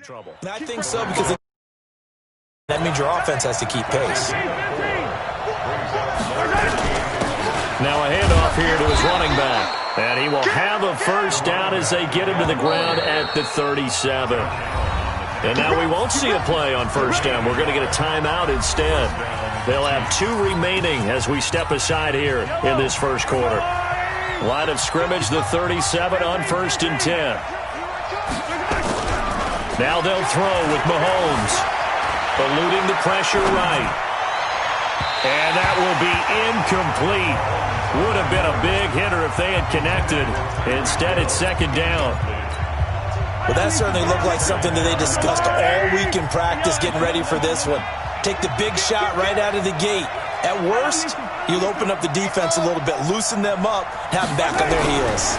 trouble. I think so, because that means your offense has to keep pace. Now a handoff here to his running back. And he will have a first down as they get him to the ground at the 37. And now we won't see a play on first down. We're going to get a timeout instead. They'll have 2 remaining as we step aside here in this first quarter. Line of scrimmage, the 37 on 1st and 10. Now they'll throw with Mahomes. Eluding the pressure right. And that will be incomplete. Would have been a big hitter if they had connected. Instead, it's 2nd down. Well, that certainly looked like something that they discussed all week in practice getting ready for this one. Take the big shot right out of the gate. At worst, you'll open up the defense a little bit, loosen them up, have them back on their heels.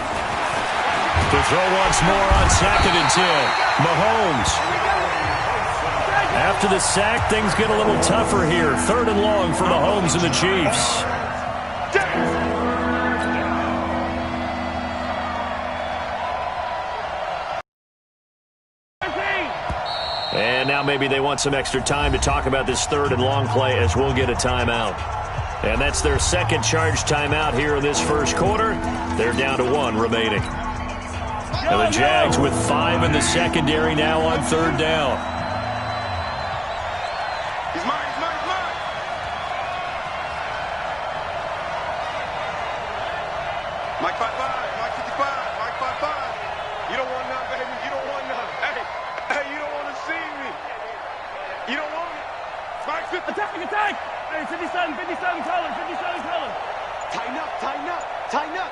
To throw once more on 2nd and 10. Mahomes. After the sack, things get a little tougher here. 3rd and long for Mahomes and the Chiefs. And now maybe they want some extra time to talk about this 3rd and long play as we'll get a timeout. And that's their 2nd charge timeout here in this first quarter. They're down to 1 remaining. And the Jags with 5 in the secondary now on 3rd down. He's mine, he's mine, he's mine. Mike 5-5, Mike 55, Mike 5-5. You don't want none, baby. You don't want none. Hey, you don't want to see me. You don't want it. Mike 50. Attack. Hey, 57 color, 57 color. Tighten up, tighten up, tighten up.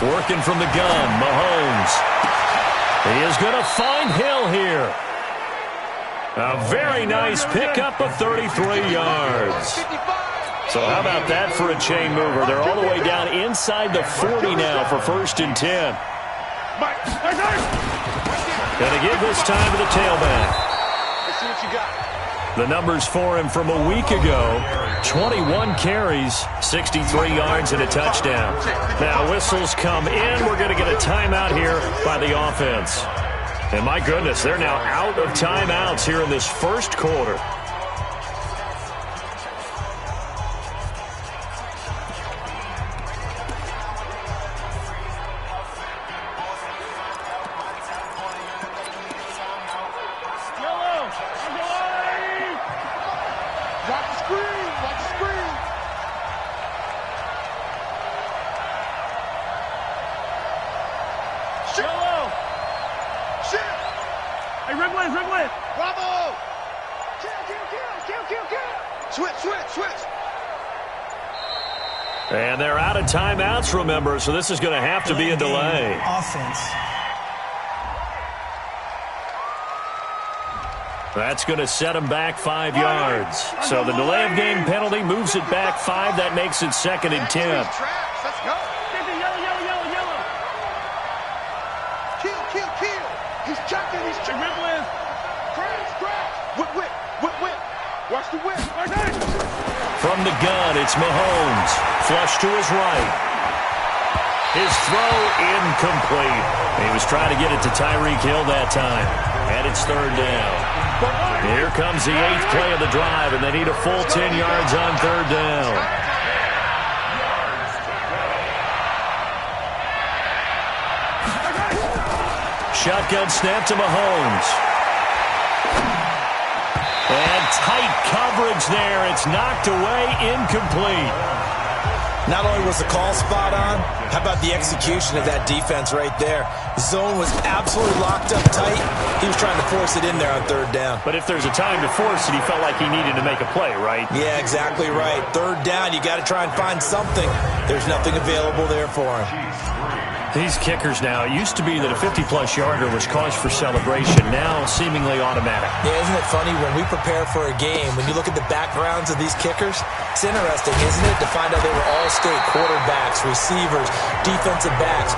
Working from the gun, Mahomes. He is going to find Hill here. A very nice pickup of 33 yards. So how about that for a chain mover? They're all the way down inside the 40 now for 1st and 10. Going to give this time to the tailback. Let's see what you got. The numbers for him from a week ago, 21 carries, 63 yards, and a touchdown. Now whistles come in. We're going to get a timeout here by the offense. And my goodness, they're now out of timeouts here in this first quarter. Bravo! Kill. Switch. And they're out of timeouts, remember, so this is going to have to be a delay. Offense. That's going to set them back 5 yards. So the delay of game penalty moves it back 5. That makes it 2nd and 10. Let's go. Yellow. Kill. He's checking. Dribbling. Crash. Whip. Watch the whip. From the gun, it's Mahomes. Flush to his right. His throw incomplete. He was trying to get it to Tyreek Hill that time. And it's 3rd down. Here comes the 8th play of the drive, and they need a full 10 yards on 3rd down. Shotgun snap to Mahomes. And tight coverage there. It's knocked away, incomplete. Not only was the call spot on, how about the execution of that defense right there? The zone was absolutely locked up tight. He was trying to force it in there on 3rd down. But if there's a time to force it, he felt like he needed to make a play, right? Yeah, exactly right. 3rd down, you got to try and find something. There's nothing available there for him. These kickers now, it used to be that a 50-plus yarder was cause for celebration, now seemingly automatic. Yeah, isn't it funny when we prepare for a game, when you look at the backgrounds of these kickers, it's interesting, isn't it, to find out they were all-state quarterbacks, receivers, defensive backs,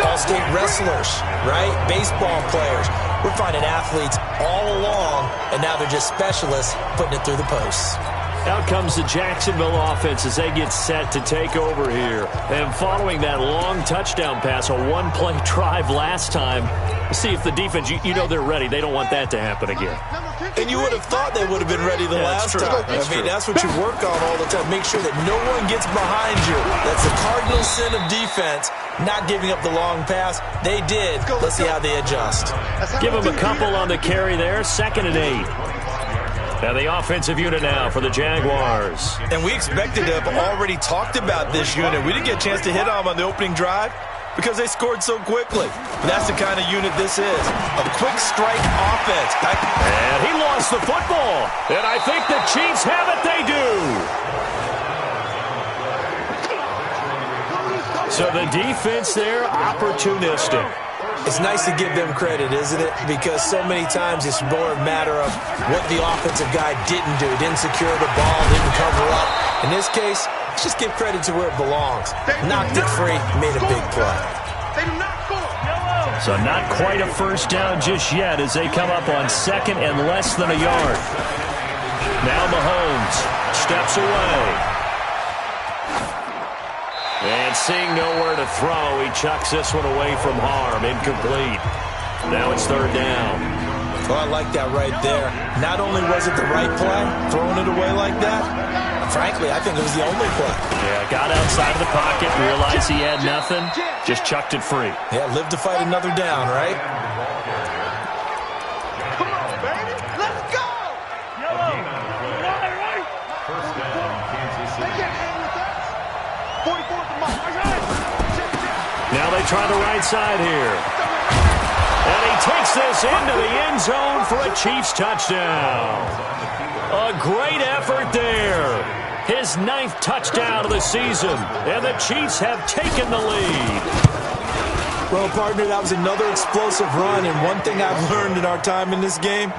all-state wrestlers, right? Baseball players. We're finding athletes all along, and now they're just specialists putting it through the posts. Out comes the Jacksonville offense as they get set to take over here. And following that long touchdown pass, a one-play drive last time, see if the defense, you know they're ready. They don't want that to happen again. And you would have thought they would have been ready the last time. That's what you work on all the time. Make sure that no one gets behind you. That's the cardinal sin of defense, not giving up the long pass. They did. Let's see how they adjust. Give them a couple on the carry there. 2nd and 8. Now the offensive unit now for the Jaguars. And we expected to have already talked about this unit. We didn't get a chance to hit on them on the opening drive because they scored so quickly. But that's the kind of unit this is. A quick strike offense. And he lost the football. And I think the Chiefs have it. They do. So the defense there, opportunistic. It's nice to give them credit, isn't it? Because so many times it's more a matter of what the offensive guy didn't do. Didn't secure the ball, didn't cover up. In this case, let's just give credit to where it belongs. Knocked it free, made a big play. So not quite a first down just yet as they come up on 2nd and less than a yard. Now Mahomes steps away. And seeing nowhere to throw, he chucks this one away from harm. Incomplete. Now it's 3rd down. Well, I like that right there. Not only was it the right play, throwing it away like that, frankly, I think it was the only play. Yeah, got outside of the pocket, realized he had nothing, just chucked it free. Yeah, live to fight another down, right? Come on, baby. Let's go. First down, Kansas City. They can't hang with us. 44 for Mike. Now they try the right side here. And he takes this into the end zone for a Chiefs touchdown. A great effort there. His 9th touchdown of the season. And the Chiefs have taken the lead. Well, partner, that was another explosive run. And one thing I've learned in our time in this game,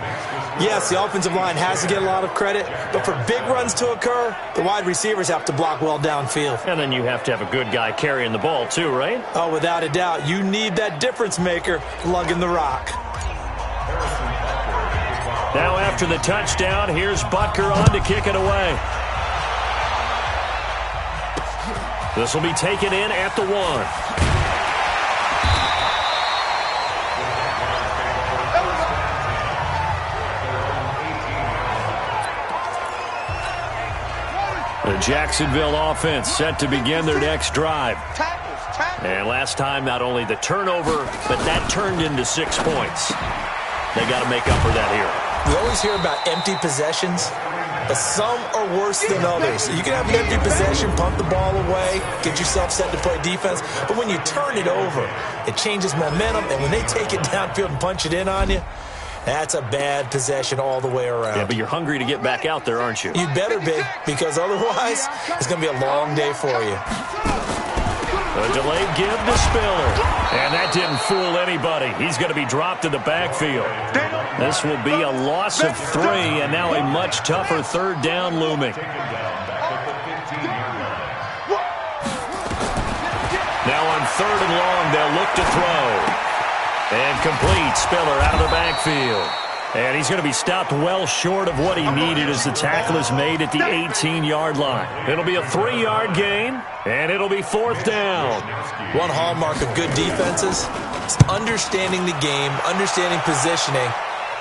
yes, the offensive line has to get a lot of credit, but for big runs to occur, the wide receivers have to block well downfield. And then you have to have a good guy carrying the ball too, right? Oh, without a doubt. You need that difference maker lugging the rock. Now after the touchdown, here's Butker on to kick it away. This will be taken in at the 1. The Jacksonville offense set to begin their next drive. And last time, not only the turnover, but that turned into 6 points. They got to make up for that here. We always hear about empty possessions, but some are worse than others. You can have an empty possession, punt the ball away, get yourself set to play defense, but when you turn it over, it changes momentum, and when they take it downfield and punch it in on you, that's a bad possession all the way around. Yeah, but you're hungry to get back out there, aren't you? You better be, because otherwise it's going to be a long day for you. A delayed give to Spiller. And that didn't fool anybody. He's going to be dropped in the backfield. This will be a loss of 3, and now a much tougher 3rd down looming. Now on 3rd and long, they'll look to throw. And complete. Spiller out of the backfield. And he's going to be stopped well short of what he needed as the tackle is made at the 18-yard line. It'll be a 3-yard gain, and it'll be 4th down. One hallmark of good defenses is understanding the game, understanding positioning,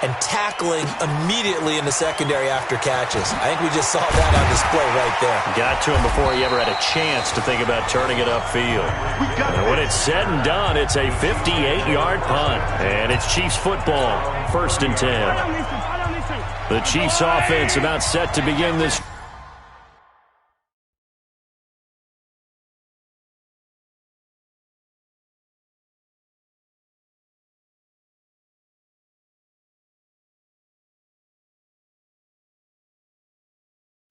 and tackling immediately in the secondary after catches. I think we just saw that on display right there. Got to him before he ever had a chance to think about turning it upfield. And when it's said and done, it's a 58-yard punt. And it's Chiefs football, 1st and 10. The Chiefs offense about set to begin this.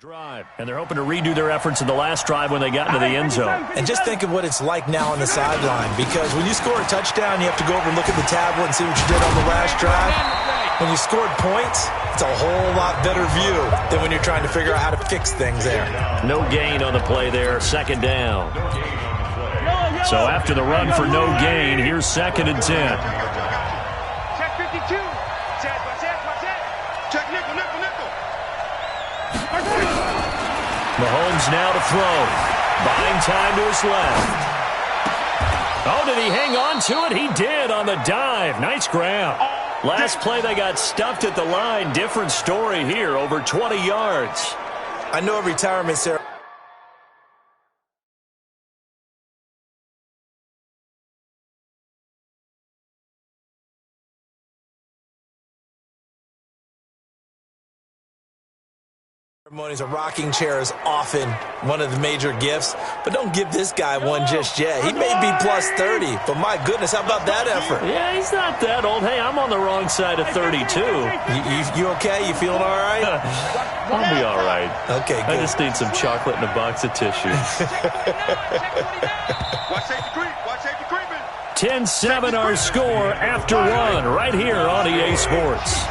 Drive, and they're hoping to redo their efforts in the last drive when they got into the end zone. And just think of what it's like now on the sideline, because when you score a touchdown, you have to go over and look at the tablet and see what you did on the last drive. When you scored points, it's a whole lot better view than when you're trying to figure out how to fix things there. No gain on the play there, 2nd down. So after the run for no gain, here's 2nd and 10. Check 52. Check nickel. Mahomes now to throw. Buying time to his left. Oh, did he hang on to it? He did on the dive. Nice grab. Last play, they got stuffed at the line. Different story here, over 20 yards. I know a retirement ceremony. A rocking chair is often one of the major gifts, but don't give this guy one just yet. He may be plus 30, but my goodness, how about that effort? Yeah, he's not that old. Hey, I'm on the wrong side of 32. You okay? You feeling all right? I'll be all right. Okay, good. I just need some chocolate and a box of tissue. 10-7 our score after one right here on EA Sports.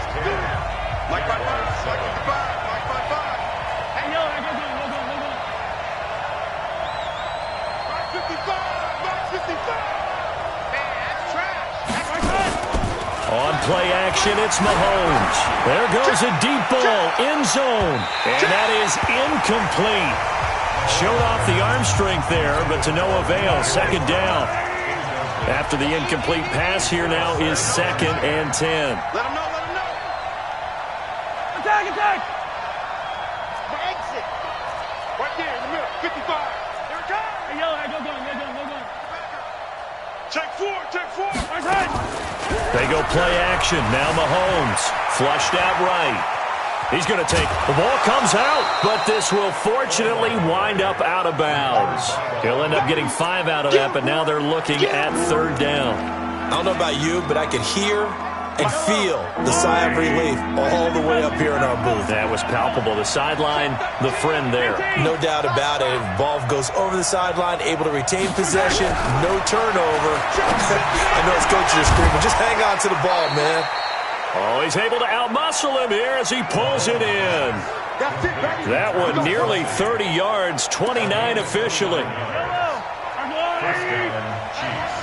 On play action, it's Mahomes. There goes a deep ball, end zone. And that is incomplete. Showed off the arm strength there, but to no avail. Second down. After the incomplete pass, here now is 2nd and 10. Let him know, let him know. Attack, attack. Exit. Right there in the middle, 55. Here it comes. Hey, yo, go. Check four. Right side. They go play action. Now Mahomes. Flushed out right. He's going to take. The ball comes out, but this will fortunately wind up out of bounds. He'll end up getting 5 out of that, but now they're looking at 3rd down. I don't know about you, but I could hear and feel the sigh of relief all the way up here in our booth. That was palpable. The sideline, the friend there. No doubt about it. Ball goes over the sideline, able to retain possession, no turnover. I know his coaches are screaming, just hang on to the ball, man. Oh, he's able to outmuscle him here as he pulls it in. That one nearly 30 yards, 29 officially. First down, Chiefs.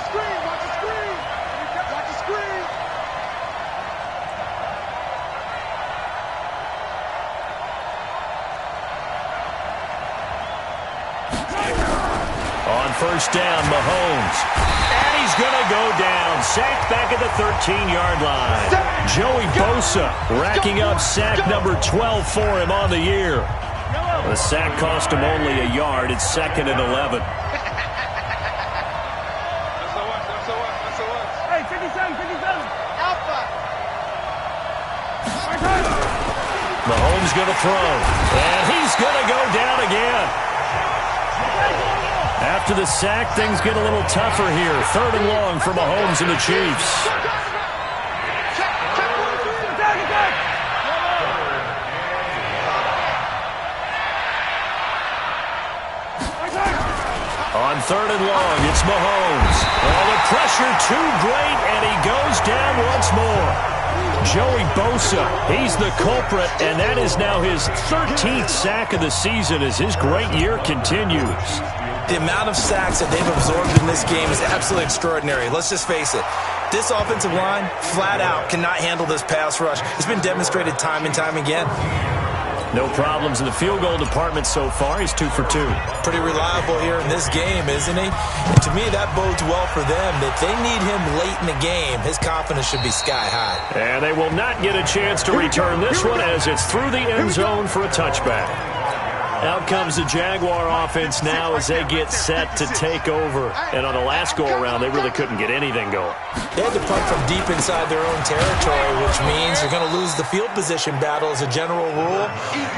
On first down, Mahomes. And he's going to go down. Sacked back at the 13-yard line. Joey Bosa racking up sack number 12 for him on the year. The sack cost him only a yard. It's 2nd and 11. Hey, 57. Alpha. Mahomes going to throw. And he's going to go down again. After the sack, things get a little tougher here. 3rd and long for Mahomes and the Chiefs. On 3rd and long, it's Mahomes. Oh, the pressure too great, and he goes down once more. Joey Bosa, he's the culprit, and that is now his 13th sack of the season as his great year continues. The amount of sacks that they've absorbed in this game is absolutely extraordinary. Let's just face it. This offensive line, flat out, cannot handle this pass rush. It's been demonstrated time and time again. No problems in the field goal department so far. He's 2 for 2. Pretty reliable here in this game, isn't he? And to me, that bodes well for them. That they need him late in the game. His confidence should be sky high. And they will not get a chance to return this one as it's through the end zone for a touchback. Out comes the Jaguar offense now as they get set to take over. And on the last go-around, they really couldn't get anything going. They had to punt from deep inside their own territory, which means you're going to lose the field position battle as a general rule.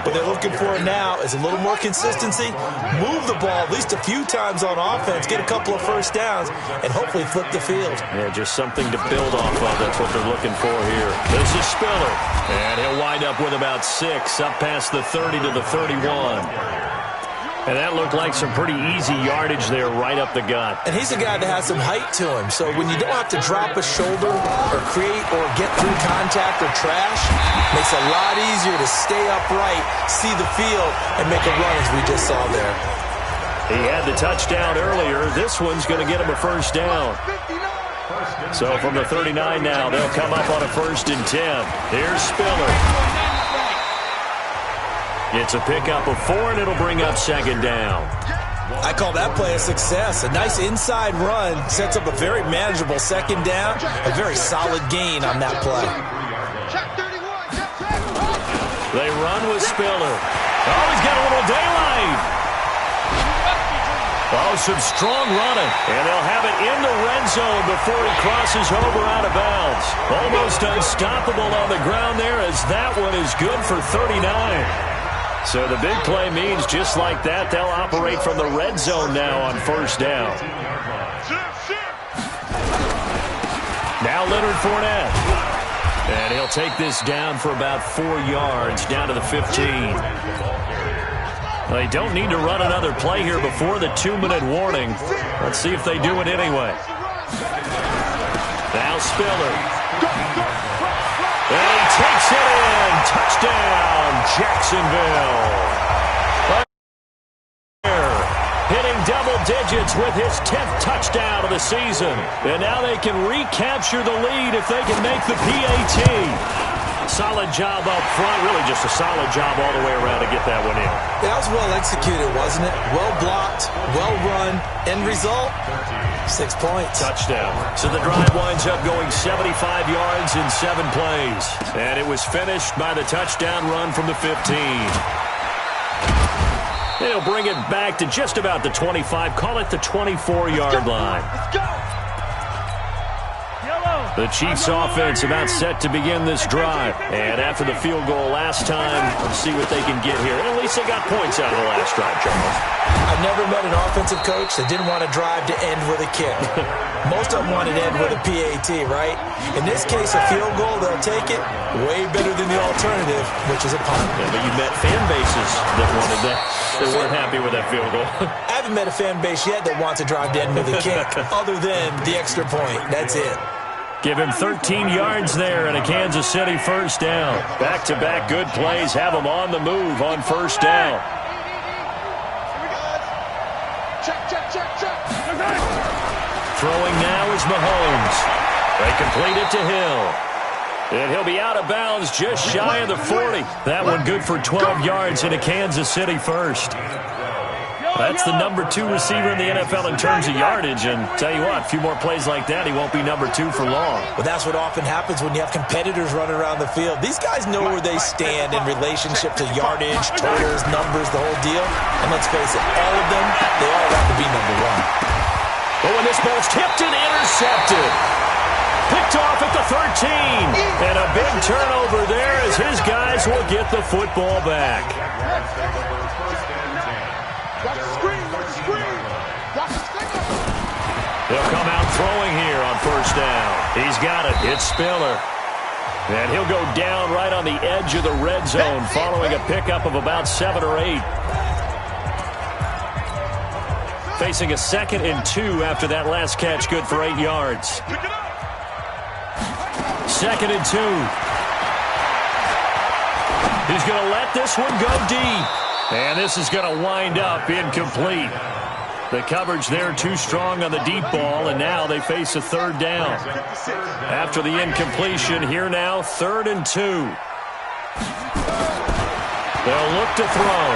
What they're looking for now is a little more consistency, move the ball at least a few times on offense, get a couple of first downs, and hopefully flip the field. Yeah, just something to build off of. That's what they're looking for here. This is Spiller. And he'll wind up with about 6, up past the 30 to the 31. And that looked like some pretty easy yardage there right up the gut. And he's a guy that has some height to him. So when you don't have to drop a shoulder or create or get through contact or trash, it makes it a lot easier to stay upright, see the field, and make a run as we just saw there. He had the touchdown earlier. This one's going to get him a first down. So from the 39 now, they'll come up on a 1st and 10. Here's Spiller. It's a pickup of 4, and it'll bring up second down. I call that play a success. A nice inside run sets up a very manageable second down. A very solid gain on that play. They run with Spiller. Oh, he's got a little daylight. Oh, some strong running. And they'll have it in the red zone before he crosses over out of bounds. Almost unstoppable on the ground there, as that one is good for 39. So the big play means just like that, they'll operate from the red zone now on first down. Now Leonard Fournette. And he'll take this down for about 4 yards, down to the 15. They don't need to run another play here before the 2-minute warning. Let's see if they do it anyway. Now Spiller. And he takes it in. Touchdown, Jacksonville. Hitting double digits with his 10th touchdown of the season. And now they can recapture the lead if they can make the PAT. Solid job up front. Really just a solid job all the way around to get that one in. That was well executed, wasn't it? Well blocked, well run. End result, 6 points. Touchdown. So the drive winds up going 75 yards in 7 plays. And it was finished by the touchdown run from the 15. They'll bring it back to just about the 25. Call it the 24-yard line. Let's go. The Chiefs offense about set to begin this drive. And after the field goal last time, let's see what they can get here. And at least they got points out of the last drive, Charles. I've never met an offensive coach that didn't want to drive to end with a kick. Most of them wanted to end with a PAT, right? In this case, a field goal, they'll take it. Way better than the alternative, which is a punt. Yeah, but you met fan bases that wanted that. They weren't happy with that field goal. I haven't met a fan base yet that wants to drive to end with a kick, other than the extra point. That's it. Give him 13 yards there and a Kansas City first down. Back-to-back good plays have them on the move on first down. Throwing now is Mahomes. They complete it to Hill. And he'll be out of bounds just shy of the 40. That one good for 12 yards in a Kansas City first. That's the number 2 receiver in the NFL in terms of yardage. And tell you what, a few more plays like that, he won't be number 2 for long. Well, that's what often happens when you have competitors running around the field. These guys know where they stand in relationship to yardage, totals, numbers, the whole deal. And let's face it, all of them, they all want to be number 1. Oh, and this ball's tipped and intercepted. Picked off at the 13. And a big turnover there as his guys will get the football back. They'll come out throwing here on first down. He's got it. It's Spiller. And he'll go down right on the edge of the red zone following a pickup of about 7 or 8. Facing a 2nd and 2 after that last catch, good for 8 yards. 2nd and 2. He's going to let this one go deep. And this is going to wind up incomplete. The coverage there too strong on the deep ball, and now they face a 3rd down. After the incompletion, here now, 3rd and 2. They'll look to throw.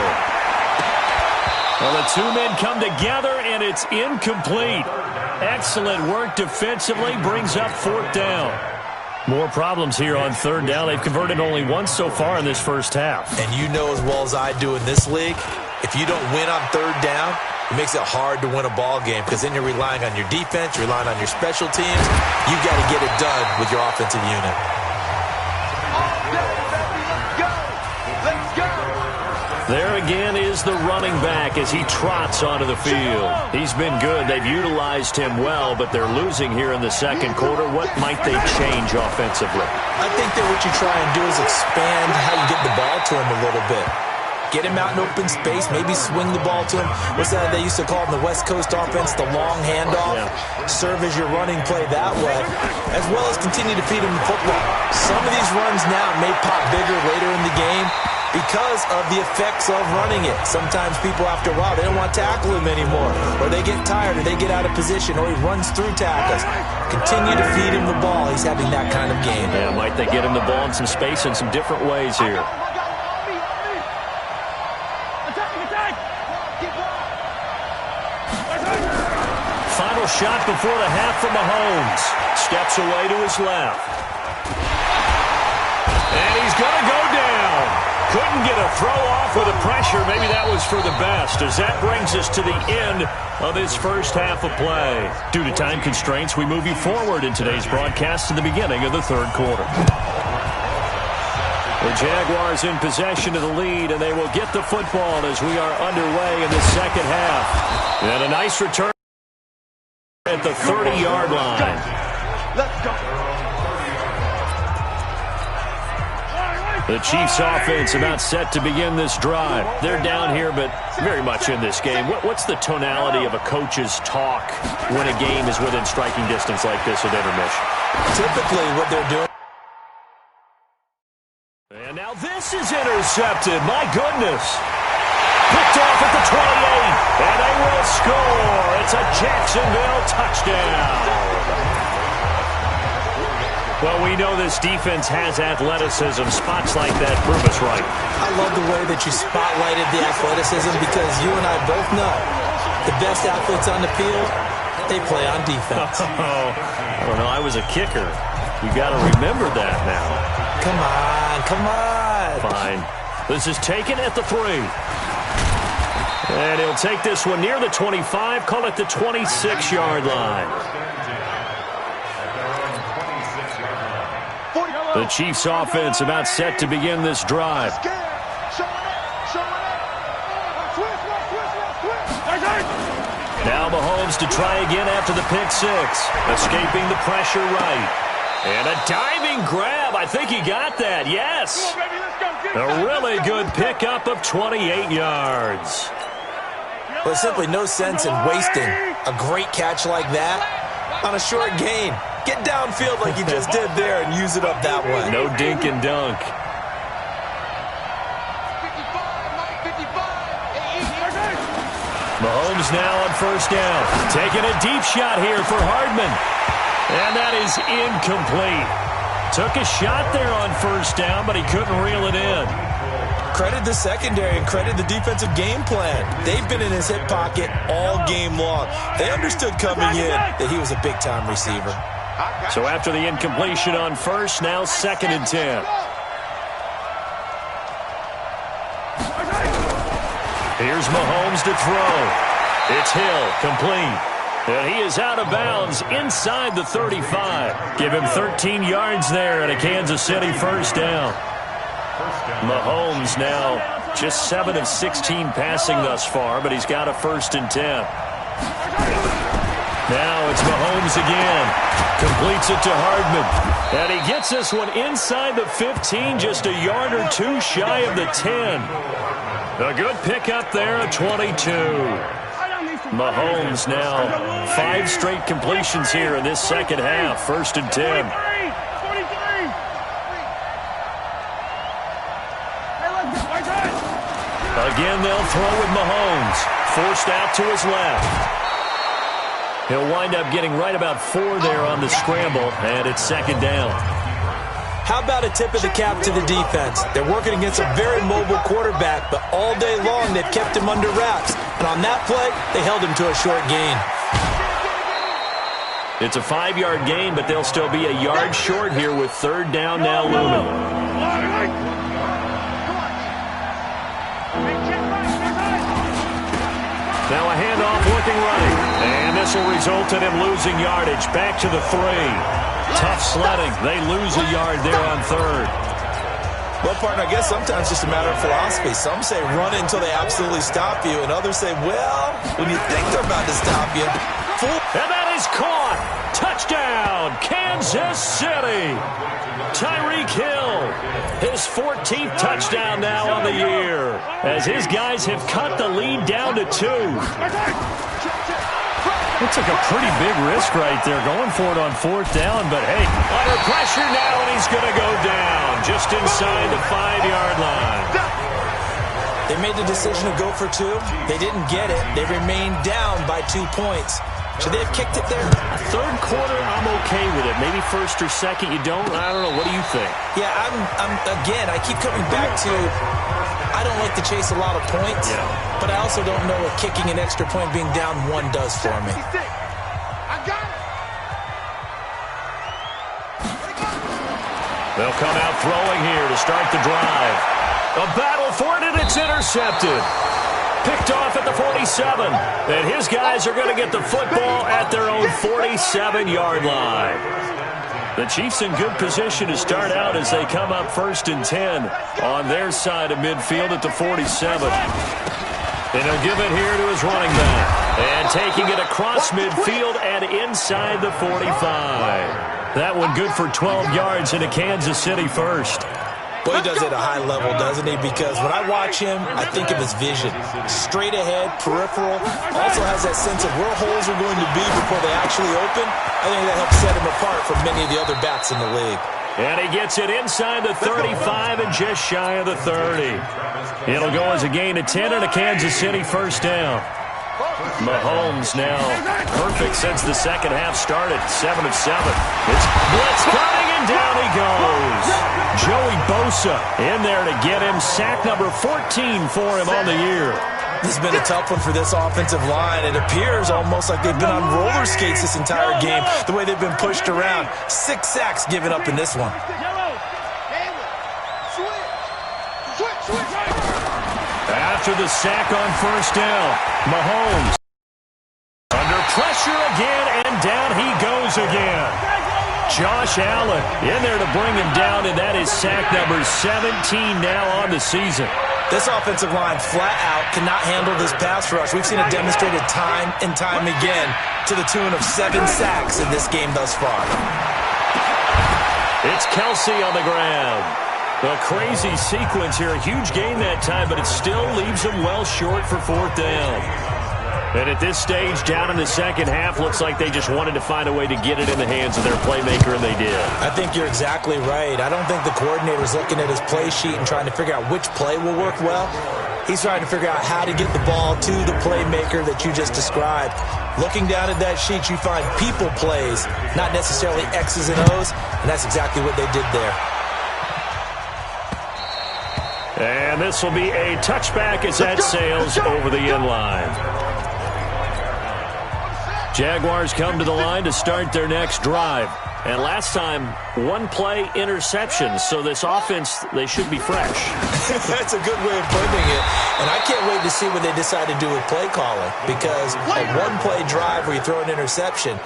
Well, the 2 men come together, and it's incomplete. Excellent work defensively, brings up 4th down. More problems here on 3rd down. They've converted only once so far in this first half. And you know as well as I do in this league, if you don't win on 3rd down, it makes it hard to win a ball game because then you're relying on your defense, you're relying on your special teams. You've got to get it done with your offensive unit. There again is the running back as he trots onto the field. He's been good. They've utilized him well, but they're losing here in the 2nd quarter. What might they change offensively? I think that what you try and do is expand how you get the ball to him a little bit. Get him out in open space, maybe swing the ball to him. What's that they used to call in the West Coast offense, the long handoff? Yeah. Serve as your running play that way, as well as continue to feed him the football. Some of these runs now may pop bigger later in the game because of the effects of running it. Sometimes people, after a while, they don't want to tackle him anymore, or they get tired, or they get out of position, or he runs through tackles. Continue to feed him the ball. He's having that kind of game. Yeah, might they get him the ball in some space in some different ways here. final shot before the half from Mahomes. Steps away to his left. And he's going to go down. Couldn't get a throw off with the pressure. Maybe that was for the best, as that brings us to the end of his first half of play. Due to time constraints, we move you forward in today's broadcast to the beginning of the third quarter. The Jaguars in possession of the lead, and they will get the football as we are underway in the second half. And a nice return at the 30-yard line. Let's go. The Chiefs offense about set to begin this drive. They're down here, but very much in this game. What's the tonality of a coach's talk when a game is within striking distance like this at intermission? Typically what they're doing. And now this is intercepted. My goodness. Picked off at the 28. And they will score. It's a Jacksonville touchdown. Well, we know this defense has athleticism. Spots like that prove us right. I love the way that you spotlighted the athleticism, because you and I both know the best athletes on the field, they play on defense. I don't know. I was a kicker. You got to remember that now. Come on, come on. Fine. This is taken at the 3. And he'll take this one near the 25. Call it the 26-yard line. The Chiefs offense about set to begin this drive. Now Mahomes to try again after the pick 6. Escaping the pressure right. And a diving grab. I think he got that. Yes. A really good pickup of 28 yards. There's simply no sense in wasting a great catch like that on a short gain. Get downfield like you just did there and use it up that way. No dink and dunk. Mahomes now on first down. Taking a deep shot here for Hardman. And that is incomplete. Took a shot there on first down, but he couldn't reel it in. Credit the secondary and credit the defensive game plan. They've been in his hip pocket all game long. They understood coming in that he was a big-time receiver. So after the incompletion on first, now 2nd and 10. Here's Mahomes to throw. It's Hill, complete. And he is out of bounds inside the 35. Give him 13 yards there and a Kansas City first down. Mahomes now just 7 of 16 passing thus far, but he's got a 1st and 10. Now it's Mahomes again. Completes it to Hardman. And he gets this one inside the 15, just a yard or 2 shy of the 10. A good pickup there at 22. Mahomes now 5 straight completions here in this second half. 1st and 10. Again, they'll throw with Mahomes. Forced out to his left. He'll wind up getting right about 4 there on the scramble, and it's 2nd down. How about a tip of the cap to the defense? They're working against a very mobile quarterback, but all day long they've kept him under wraps. And on that play, they held him to a short gain. It's a 5-yard gain, but they'll still be a yard short here with 3rd down now looming. Now a handoff looking right. And this will result in him losing yardage. Back to the 3. Tough sledding. They lose a yard there on 3rd. Well, partner, I guess sometimes it's just a matter of philosophy. Some say run until they absolutely stop you, and others say, well, when you think they're about to stop you. And that is caught. Touchdown, Kansas City. Tyreek Hill, his 14th touchdown now on the year, as his guys have cut the lead down to 2. Looks like a pretty big risk right there, going for it on 4th down, but hey, under pressure now, and he's going to go down just inside the 5-yard line. They made the decision to go for 2. They didn't get it. They remained down by 2 points. Should they have kicked it there? 3rd quarter, I'm okay with it. Maybe 1st or 2nd, you don't? I don't know. What do you think? Yeah, again, I keep coming back to, I don't like to chase a lot of points, but I also don't know what kicking an extra point being down 1 does for me. They'll come out throwing here to start the drive. A battle for it, and it's intercepted. Picked off at the 47. And his guys are going to get the football at their own 47-yard line. The Chiefs in good position to start out as they come up 1st and 10 on their side of midfield at the 47. And he'll give it here to his running back. And taking it across midfield and inside the 45. That one good for 12 yards into Kansas City first. Well, he does it at a high level, doesn't he? Because when I watch him, I think of his vision. Straight ahead, peripheral. Also has that sense of where holes are going to be before they actually open. I think that helps set him apart from many of the other backs in the league. And he gets it inside the 35 and just shy of the 30. It'll go as a gain of 10 and a Kansas City first down. Mahomes now perfect since the second half started. 7 of 7. It's blitz coming, and down he goes. Joey Bosa in there to get him. Sack number 14 for him on the year. This has been a tough one for this offensive line. It appears almost like they've been on roller skates this entire game, the way they've been pushed around. 6 sacks given up in this one. After the sack on first down, Mahomes under pressure again, and down he goes again. Josh Allen in there to bring him down, and that is sack number 17 now on the season. This offensive line flat out cannot handle this pass rush. We've seen it demonstrated time and time again to the tune of 7 sacks in this game thus far. It's Kelsey on the ground. A crazy sequence here. A huge gain that time, but it still leaves them well short for 4th down. And at this stage, down in the second half, looks like they just wanted to find a way to get it in the hands of their playmaker, and they did. I think you're exactly right. I don't think the coordinator's looking at his play sheet and trying to figure out which play will work well. He's trying to figure out how to get the ball to the playmaker that you just described. Looking down at that sheet, you find people plays, not necessarily X's and O's, and that's exactly what they did there. And this will be a touchback as that sails over the end line. Jaguars come to the line to start their next drive. And last time, 1-play interception. So this offense, they should be fresh. That's a good way of putting it. And I can't wait to see what they decide to do with play calling. Because a 1-play drive where you throw an interception,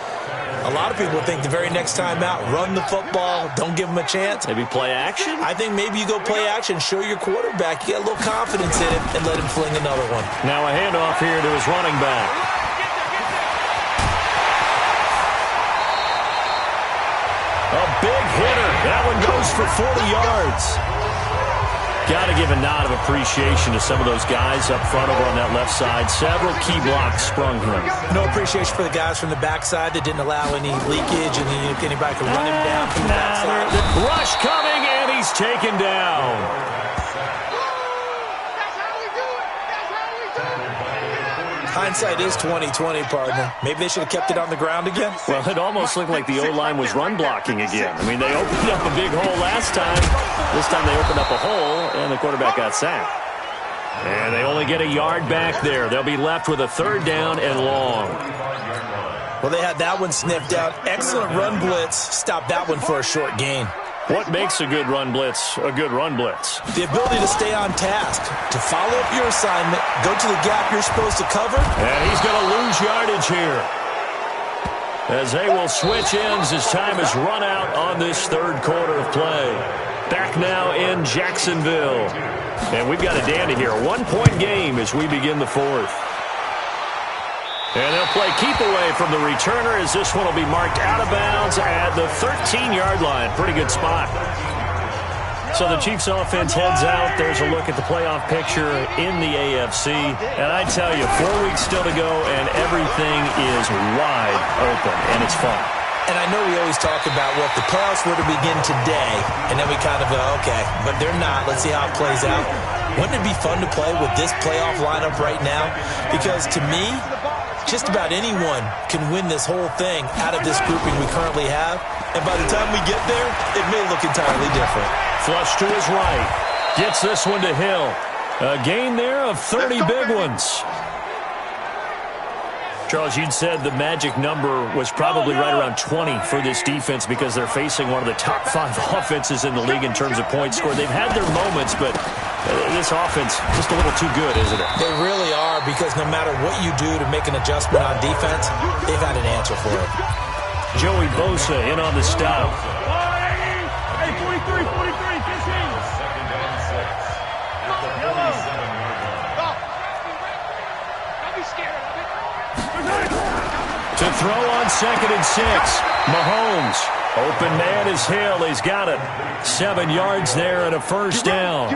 a lot of people think the very next time out, run the football, don't give them a chance. Maybe play action? I think maybe you go play action, show your quarterback, you get a little confidence in him, and let him fling another one. Now a handoff here to his running back. A big hitter. That one goes for 40 yards. Got to give a nod of appreciation to some of those guys up front over on that left side. Several key blocks sprung him. No appreciation for the guys from the backside that didn't allow any leakage and anybody could run him down from the backside. Rush coming, and he's taken down. Hindsight is 20/20, partner. Maybe they should have kept it on the ground again. Well, it almost looked like the O-line was run blocking again. I mean, they opened up a big hole last time. This time they opened up a hole, and the quarterback got sacked. And they only get a yard back there. They'll be left with a 3rd down and long. Well, they had that one sniffed out. Excellent run blitz. Stopped that one for a short gain. What makes a good run blitz a good run blitz? The ability to stay on task, to follow up your assignment, go to the gap you're supposed to cover. And he's going to lose yardage here, as they will switch ends as time is run out on this 3rd quarter of play. Back now in Jacksonville. And we've got a dandy here. A 1-point game as we begin the 4th. And they'll play keep away from the returner, as this one will be marked out of bounds at the 13-yard line. Pretty good spot. So the Chiefs offense heads out. There's a look at the playoff picture in the AFC. And I tell you, 4 weeks still to go, and everything is wide open, and it's fun. And I know we always talk about, well, if the playoffs were to begin today, and then we kind of go, okay, but they're not. Let's see how it plays out. Wouldn't it be fun to play with this playoff lineup right now? Because to me, just about anyone can win this whole thing out of this grouping we currently have. And by the time we get there, it may look entirely different. Flush to his right. Gets this one to Hill. A gain there of 30 big ones. Charles, you'd said the magic number was probably right around 20 for this defense because they're facing one of the top 5 offenses in the league in terms of points scored. They've had their moments, but this offense just a little too good, isn't it? They really are, because no matter what you do to make an adjustment on defense, they've had an answer for it. Joey Bosa in on the stop. Hey, 43, 15. Second down and 6. At the 47-yard line. Don't be scared of it. To throw on 2nd and 6. Mahomes. Open man is Hill. He's got it. 7 yards there and a first down.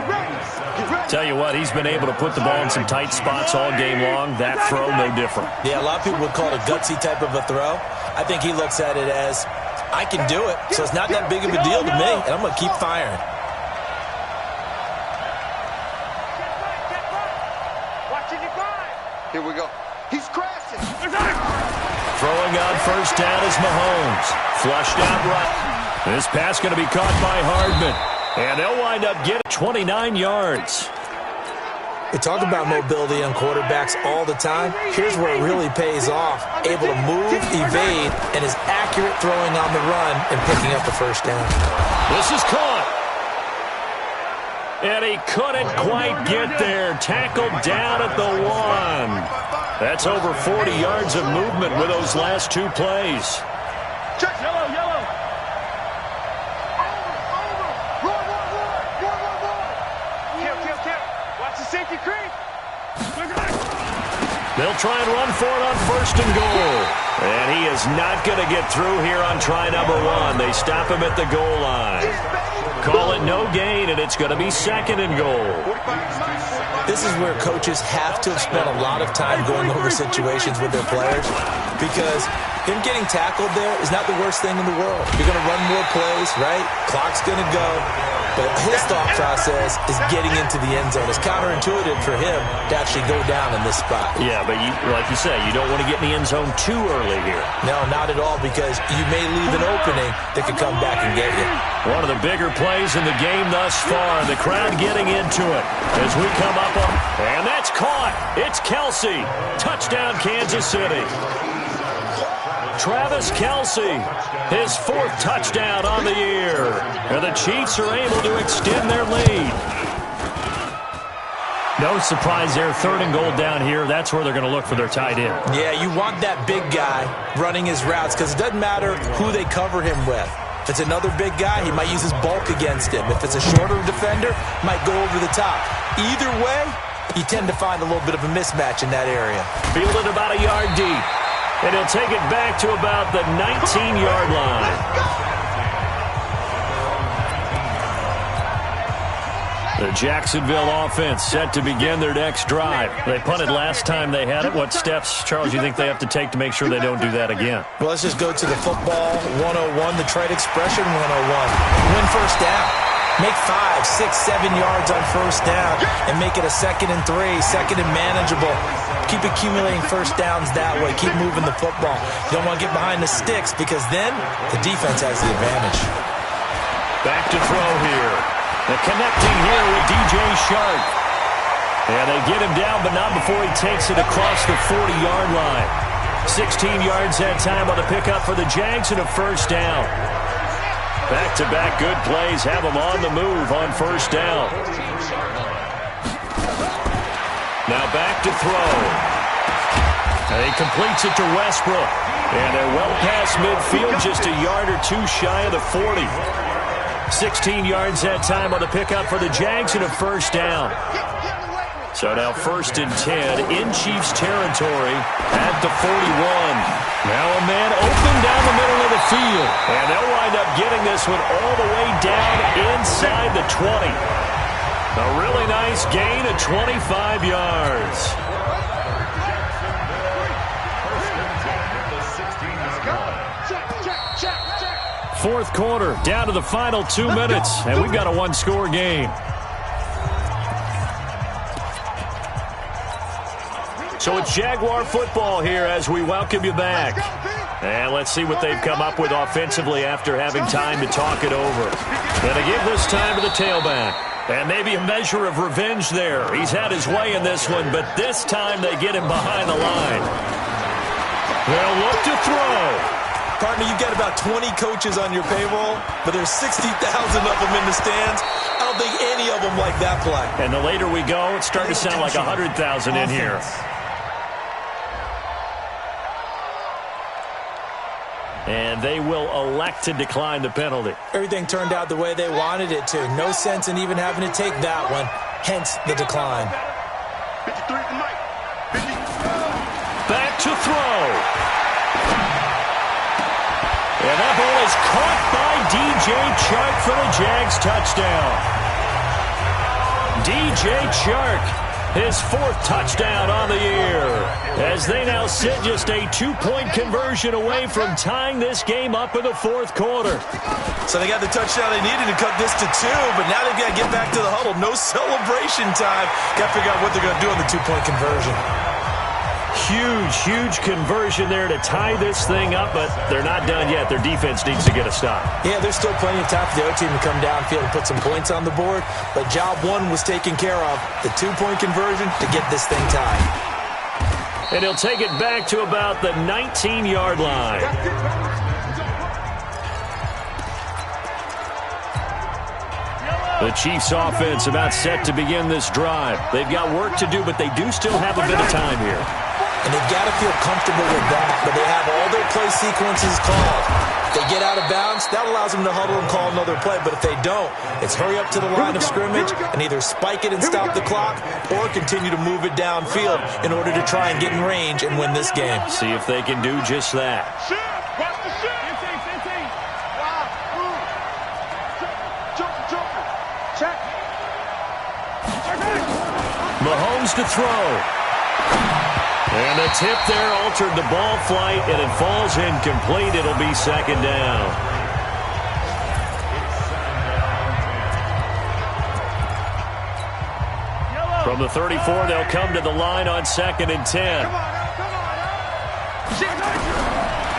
Tell you what, he's been able to put the ball in some tight spots all game long. That throw, no different. Yeah, a lot of people would call it a gutsy type of a throw. I think he looks at it as, I can do it, so it's not that big of a deal to me, and I'm going to keep firing. Here we go. He's crashing. Throwing on first down is Mahomes. Flushed out right. This pass going to be caught by Hardman. And they'll wind up getting 29 yards. We talk about mobility on quarterbacks all the time. Here's where it really pays off. Able to move, evade, and is accurate throwing on the run and picking up the first down. This is caught. And he couldn't quite get there. Tackled down at the 1. That's over 40 yards of movement with those last 2 plays. Yellow. Kill. Watch the safety creep. They'll try and run for it on 1st and goal. And he is not going to get through here on try number 1. They stop him at the goal line. Call it no gain, and it's going to be 2nd and goal. This is where coaches have to have spent a lot of time going over situations with their players, because him getting tackled there is not the worst thing in the world. You're going to run more plays, right? Clock's going to go. But his thought process is getting into the end zone. It's counterintuitive for him to actually go down in this spot. Yeah, but like you say, you don't want to get in the end zone too early here. No, not at all, because you may leave an opening that could come back and get you. One of the bigger plays in the game thus far. The crowd getting into it as we come up on. And that's caught. It's Kelsey. Touchdown, Kansas City. Travis Kelsey, his 4th touchdown on the year. And the Chiefs are able to extend their lead. No surprise there, 3rd and goal down here. That's where they're going to look for their tight end. Yeah, you want that big guy running his routes, because it doesn't matter who they cover him with. If it's another big guy, he might use his bulk against him. If it's a shorter defender, might go over the top. Either way, you tend to find a little bit of a mismatch in that area. Fielded about a yard deep. And he'll take it back to about the 19-yard line. The Jacksonville offense set to begin their next drive. They punted last time they had it. What steps, Charles, you think they have to take to make sure they don't do that again? Well, let's just go to the football 101, the trade expression 101. Win first down. Make 5, 6, 7 yards on first down and make it a 2nd and 3, 2nd and manageable. Keep accumulating first downs that way. Keep moving the football. You don't want to get behind the sticks, because then the defense has the advantage. Back to throw here. The connecting here with DJ Shark. And they get him down, but not before he takes it across the 40-yard line. 16 yards that time on the pickup for the Jags and a first down. Back-to-back good plays have them on the move on first down. Now back to throw. And he completes it to Westbrook. And they're well past midfield, just a yard or 2 shy of the 40. 16 yards that time on the pickup for the Jags and a first down. So now 1st and 10 in Chiefs territory at the 41. Now a man open down the middle of the field. And they'll wind up getting this one all the way down inside the 20. A really nice gain of 25 yards. Fourth quarter, down to the final 2 minutes, and we've got a 1-score game. So it's Jaguar football here as we welcome you back. And let's see what they've come up with offensively after having time to talk it over. Going to give this time to the tailback. And maybe a measure of revenge there. He's had his way in this one, but this time they get him behind the line. They'll look to throw. Partner, you've got about 20 coaches on your payroll, but there's 60,000 of them in the stands. I don't think any of them like that play. And the later we go, it's starting to sound like 100,000 in here. And they will elect to decline the penalty. Everything turned out the way they wanted it to. No sense in even having to take that one, hence the decline. 53 to Mike. 50. Back to throw. And that ball is caught by DJ Chark for the Jags touchdown. DJ Chark, his 4th touchdown on the year, as they now sit just a 2-point conversion away from tying this game up in the 4th quarter. So they got the touchdown they needed to cut this to 2, but now they've got to get back to the huddle. No celebration time. Got to figure out what they're going to do on the 2-point conversion. Huge conversion there to tie this thing up, but they're not done yet. Their defense needs to get a stop. Yeah, there's still plenty of time for the other team to come downfield and put some points on the board, but job 1 was taken care of. The 2-point conversion to get this thing tied. And he'll take it back to about the 19-yard line. The Chiefs offense about set to begin this drive. They've got work to do, but they do still have a bit of time here. And they've got to feel comfortable with that, but they have all their play sequences called. If they get out of bounds, that allows them to huddle and call another play, but if they don't, it's hurry up to the line of scrimmage and either spike it and stop the clock or continue to move it downfield in order to try and get in range and win this game. See if they can do just that. Watch the shit. 15. Wow. Joker. Check. Mahomes to throw. And the tip there altered the ball flight, and it falls incomplete. It'll be 2nd down. From the 34, they'll come to the line on 2nd and 10.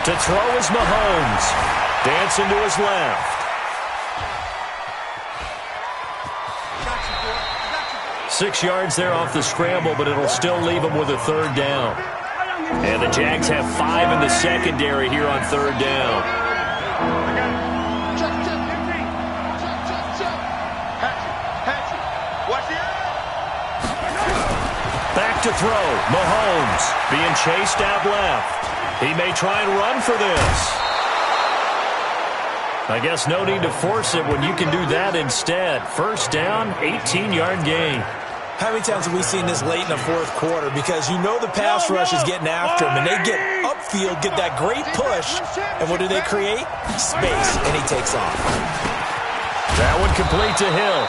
To throw is Mahomes. Dancing to his left. 6 yards there off the scramble, but it'll still leave them with a 3rd down. And the Jags have 5 in the secondary here on 3rd down. Back to throw. Mahomes being chased out left. He may try and run for this. I guess no need to force it when you can do that instead. 1st down, 18-yard gain. How many times have we seen this late in the 4th quarter? Because you know the pass rush is getting after him, and they get upfield, get that great push, and what do they create? Space, and he takes off. That one complete to Hill.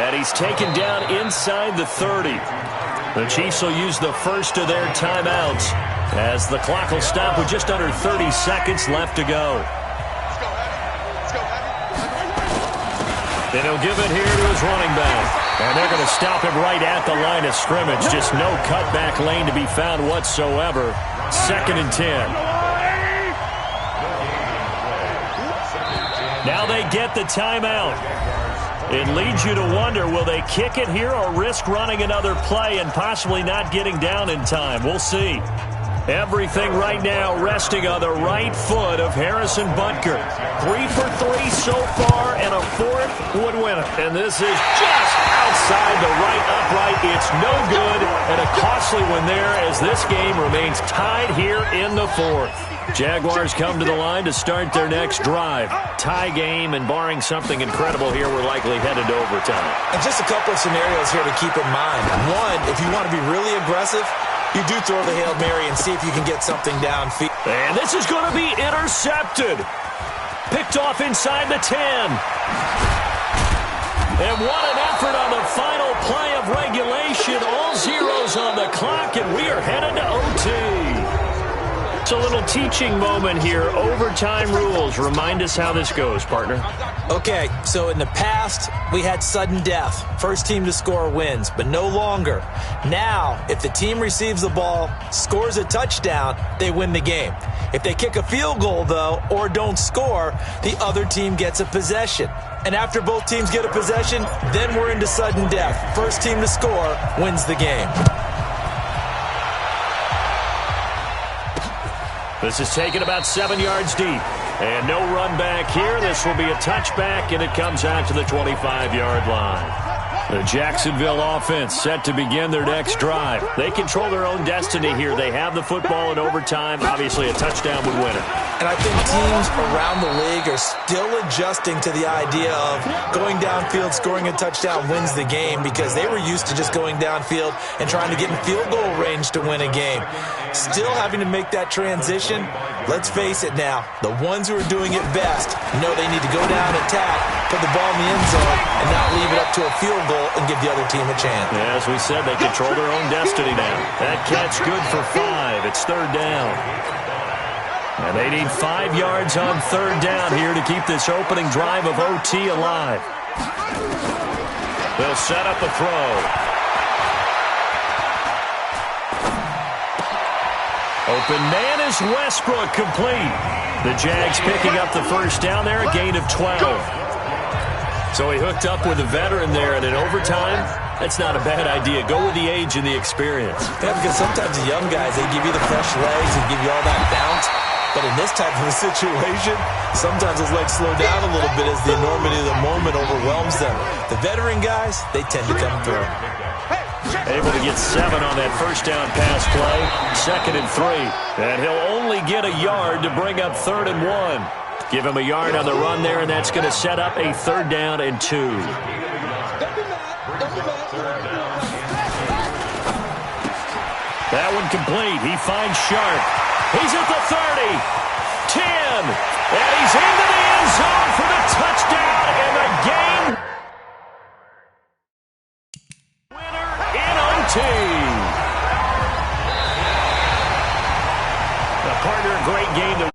And he's taken down inside the 30. The Chiefs will use the first of their timeouts as the clock will stop with just under 30 seconds left to go. Then he'll give it here to his running back. And they're going to stop him right at the line of scrimmage. Just no cutback lane to be found whatsoever. 2nd and 10. Now they get the timeout. It leads you to wonder, will they kick it here or risk running another play and possibly not getting down in time? We'll see. Everything right now resting on the right foot of Harrison Butker. 3 for 3 so far, and a 4th would win it. And this is just outside the right upright. It's no good, and a costly one there as this game remains tied here in the 4th. Jaguars come to the line to start their next drive. Tie game, and barring something incredible here, we're likely headed to overtime. And just a couple of scenarios here to keep in mind. One, if you want to be really aggressive, you do throw the Hail Mary and see if you can get something downfield. And this is going to be intercepted. Picked off inside the 10. And what an effort on the final play of regulation. All zeros on the clock, and we are headed to OT. It's a little teaching moment here. Overtime rules. Remind us how this goes, partner. Okay, so in the past, we had sudden death. First team to score wins, but no longer. Now, if the team receives the ball, scores a touchdown, they win the game. If they kick a field goal, though, or don't score, the other team gets a possession. And after both teams get a possession, then we're into sudden death. First team to score wins the game. This is taken about 7 yards deep. And no run back here. This will be a touchback, and it comes out to the 25-yard line. The Jacksonville offense set to begin their next drive. They control their own destiny here. They have the football in overtime. Obviously, a touchdown would win it. And I think teams around the league are still adjusting to the idea of going downfield, scoring a touchdown wins the game, because they were used to just going downfield and trying to get in field goal range to win a game. Still having to make that transition. Let's face it now, the ones who are doing it best know they need to go down, attack, put the ball in the end zone, and not leave it up to a field goal and give the other team a chance. Yeah, as we said, they control their own destiny now. That catch good for 5. It's third down. And they need 5 yards on third down here to keep this opening drive of OT alive. They'll set up a throw. Open man is Westbrook, complete. The Jags picking up the first down there, a gain of 12. So he hooked up with a veteran there, and in overtime, that's not a bad idea. Go with the age and the experience. Yeah, because sometimes the young guys, they give you the fresh legs and give you all that bounce. But in this type of a situation, sometimes those legs slow down a little bit as the enormity of the moment overwhelms them. The veteran guys, they tend to come through. Able to get 7 on that first down pass play. 2nd and 3. And he'll only get a yard to bring up 3rd and 1. Give him a yard on the run there, and that's going to set up a 3rd down and 2. That one complete. He finds Sharp. He's at the 30. 10. And he's into the end zone for the touchdown and the game winner in OT. A partner, a great game to